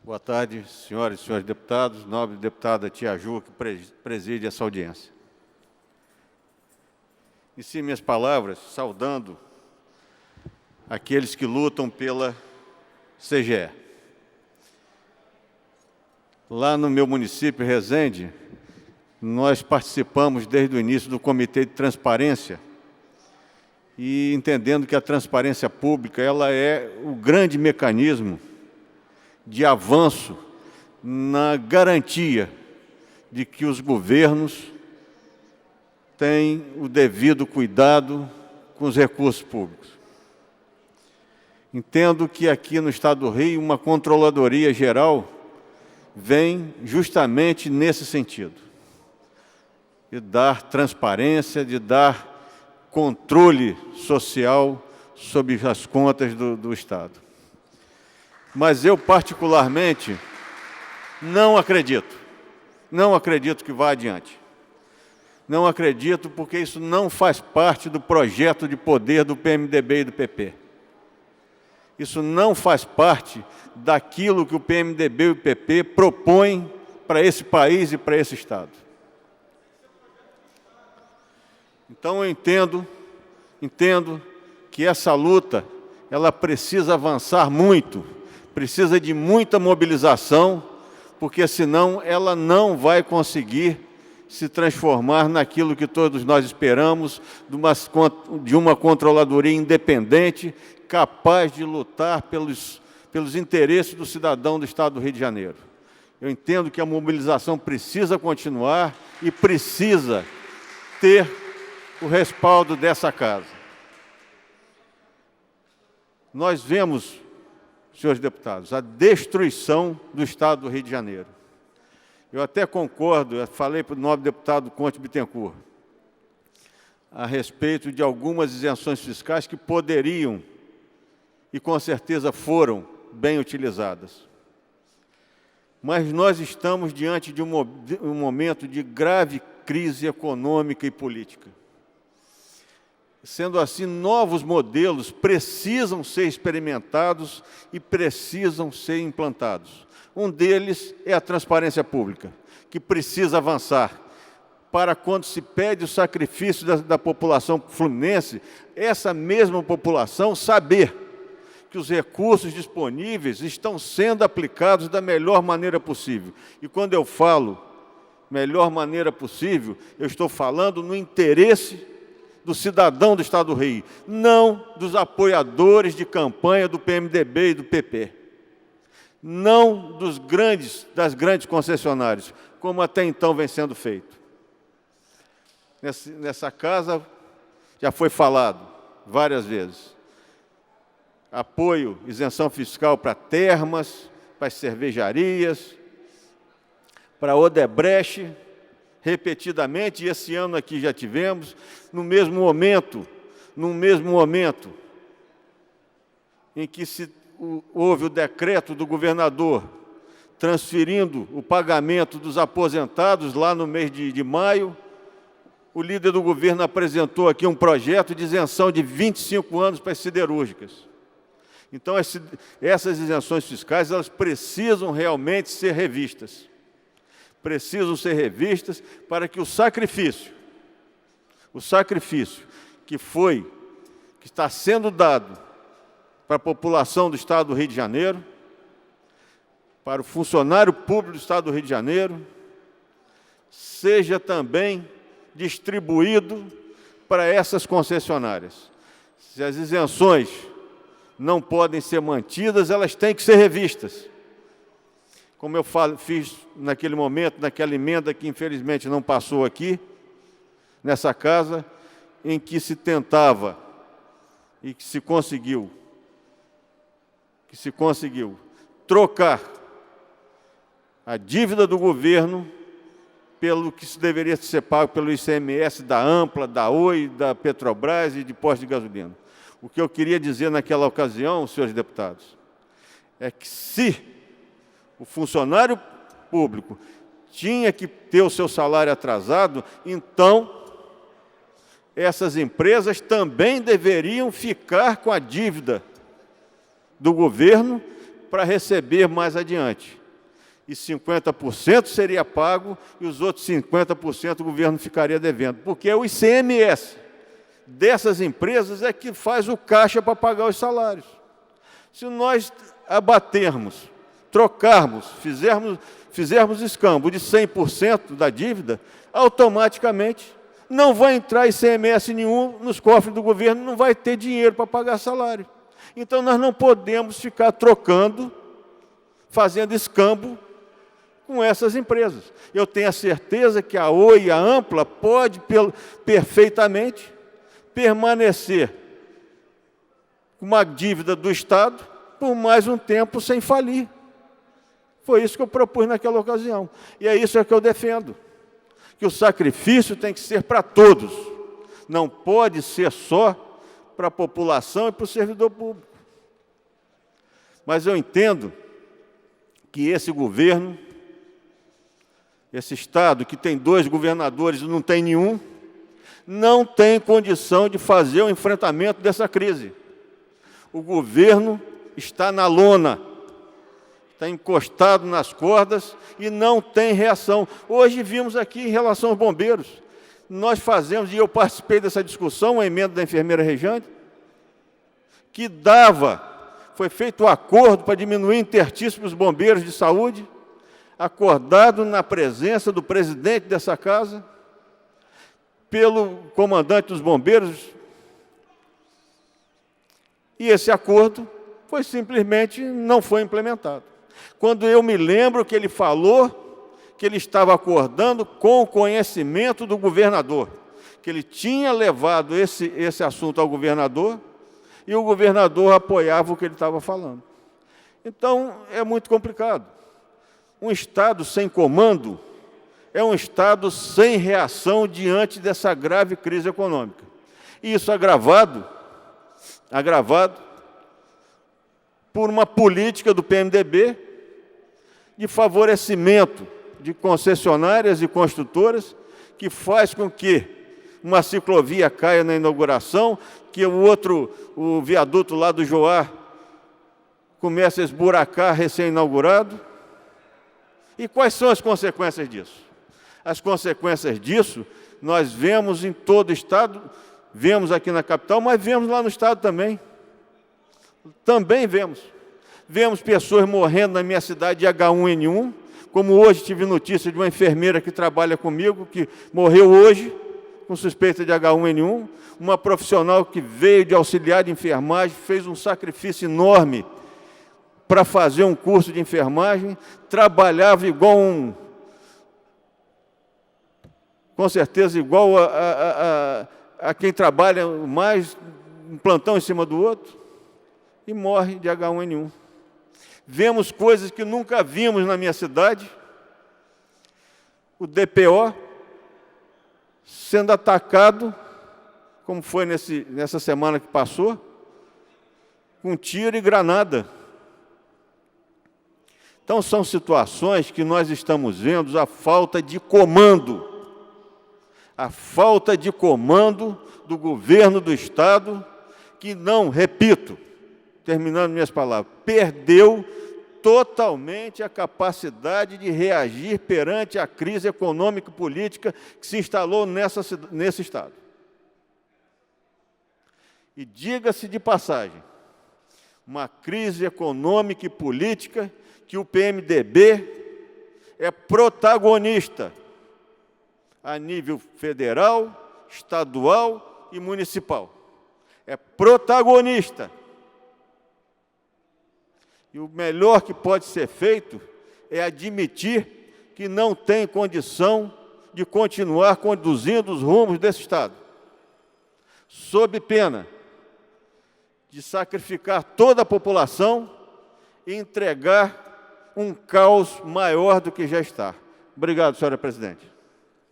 Boa tarde, senhoras e senhores deputados, nobre deputada Tia Ju, que preside essa audiência. Inicio minhas palavras saudando aqueles que lutam pela CGE. Lá no meu município, Resende, nós participamos desde o início do Comitê de Transparência e entendendo que a transparência pública ela é o grande mecanismo de avanço na garantia de que os governos têm o devido cuidado com os recursos públicos. Entendo que aqui no Estado do Rio uma controladoria geral vem justamente nesse sentido, de dar transparência, de dar controle social sobre as contas do Estado. Mas eu, particularmente, não acredito que vá adiante. Não acredito porque isso não faz parte do projeto de poder do PMDB e do PP. Isso não faz parte daquilo que o PMDB e o PP propõem para esse país e para esse Estado. Então, eu entendo que essa luta ela precisa avançar muito, precisa de muita mobilização, porque senão ela não vai conseguir se transformar naquilo que todos nós esperamos, de uma controladoria independente, capaz de lutar pelos interesses do cidadão do Estado do Rio de Janeiro. Eu entendo que a mobilização precisa continuar e precisa ter o respaldo dessa casa. Nós vemos, senhores deputados, a destruição do Estado do Rio de Janeiro. Eu até concordo, eu falei para o nobre deputado Conte Bittencourt, a respeito de algumas isenções fiscais que poderiam, e com certeza foram, bem utilizadas. Mas nós estamos diante de um momento de grave crise econômica e política. Sendo assim, novos modelos precisam ser experimentados e precisam ser implantados. Um deles é a transparência pública, que precisa avançar para quando se pede o sacrifício da população fluminense, essa mesma população saber que os recursos disponíveis estão sendo aplicados da melhor maneira possível. E quando eu falo melhor maneira possível, eu estou falando no interesse do cidadão do Estado do Rio, não dos apoiadores de campanha do PMDB e do PP, não das grandes concessionárias, como até então vem sendo feito. Nessa casa já foi falado várias vezes, apoio, isenção fiscal para termas, para as cervejarias, para Odebrecht, repetidamente, e esse ano aqui já tivemos, no mesmo momento em que houve o decreto do governador transferindo o pagamento dos aposentados lá no mês de maio, o líder do governo apresentou aqui um projeto de isenção de 25 anos para as siderúrgicas. Então, essas isenções fiscais, elas precisam realmente ser revistas. Precisam ser revistas para que o sacrifício que está sendo dado para a população do Estado do Rio de Janeiro, para o funcionário público do Estado do Rio de Janeiro, seja também distribuído para essas concessionárias. Se as isenções não podem ser mantidas, elas têm que ser revistas. Como eu fiz naquele momento, naquela emenda que infelizmente não passou aqui, nessa casa, em que se tentava e que se conseguiu trocar a dívida do governo pelo que deveria ser pago pelo ICMS da Ampla, da Oi, da Petrobras e de postos de gasolina. O que eu queria dizer naquela ocasião, senhores deputados, é que se o funcionário público tinha que ter o seu salário atrasado, então essas empresas também deveriam ficar com a dívida do governo para receber mais adiante. E 50% seria pago e os outros 50% o governo ficaria devendo. Porque é o ICMS dessas empresas é que faz o caixa para pagar os salários. Se nós abatermos, trocarmos, fizermos escambo de 100% da dívida, automaticamente não vai entrar ICMS nenhum nos cofres do governo, não vai ter dinheiro para pagar salário. Então, nós não podemos ficar trocando, fazendo escambo com essas empresas. Eu tenho a certeza que a Oi e a Ampla pode perfeitamente permanecer com uma dívida do Estado por mais um tempo sem falir. Foi isso que eu propus naquela ocasião. E é isso que eu defendo. Que o sacrifício tem que ser para todos. Não pode ser só para a população e para o servidor público. Mas eu entendo que esse governo, esse Estado que tem 2 governadores e não tem nenhum, não tem condição de fazer o enfrentamento dessa crise. O governo está na lona, está encostado nas cordas e não tem reação. Hoje vimos aqui em relação aos bombeiros, nós fazemos, e eu participei dessa discussão, uma emenda da enfermeira Rejane, que foi feito um acordo para diminuir interstício para os bombeiros de saúde, acordado na presença do presidente dessa casa, pelo comandante dos bombeiros, e esse acordo simplesmente não foi implementado. Quando eu me lembro que ele falou que ele estava acordando com o conhecimento do governador, que ele tinha levado esse assunto ao governador, e o governador apoiava o que ele estava falando. Então, é muito complicado. Um Estado sem comando é um Estado sem reação diante dessa grave crise econômica. E isso agravado por uma política do PMDB de favorecimento de concessionárias e construtoras que faz com que uma ciclovia caia na inauguração, que o viaduto lá do Joá comece a esburacar recém-inaugurado. E quais são as consequências disso? As consequências disso nós vemos em todo o Estado, vemos aqui na capital, mas vemos lá no Estado também. Também vemos. Vemos pessoas morrendo na minha cidade de H1N1, como hoje tive notícia de uma enfermeira que trabalha comigo, que morreu hoje, com suspeita de H1N1, uma profissional que veio de auxiliar de enfermagem, fez um sacrifício enorme para fazer um curso de enfermagem, trabalhava igual com certeza igual a quem trabalha mais, um plantão em cima do outro, e morre de H1N1. Vemos coisas que nunca vimos na minha cidade, o DPO sendo atacado, como foi nessa semana que passou, com tiro e granada. Então, são situações que nós estamos vendo a falta de comando. A falta de comando do governo do Estado, que não, repito, terminando minhas palavras, perdeu totalmente a capacidade de reagir perante a crise econômica e política que se instalou nesse Estado. E diga-se de passagem, uma crise econômica e política que o PMDB é protagonista a nível federal, estadual e municipal. É protagonista. E o melhor que pode ser feito é admitir que não tem condição de continuar conduzindo os rumos desse Estado, sob pena de sacrificar toda a população e entregar um caos maior do que já está. Obrigado, senhora presidente.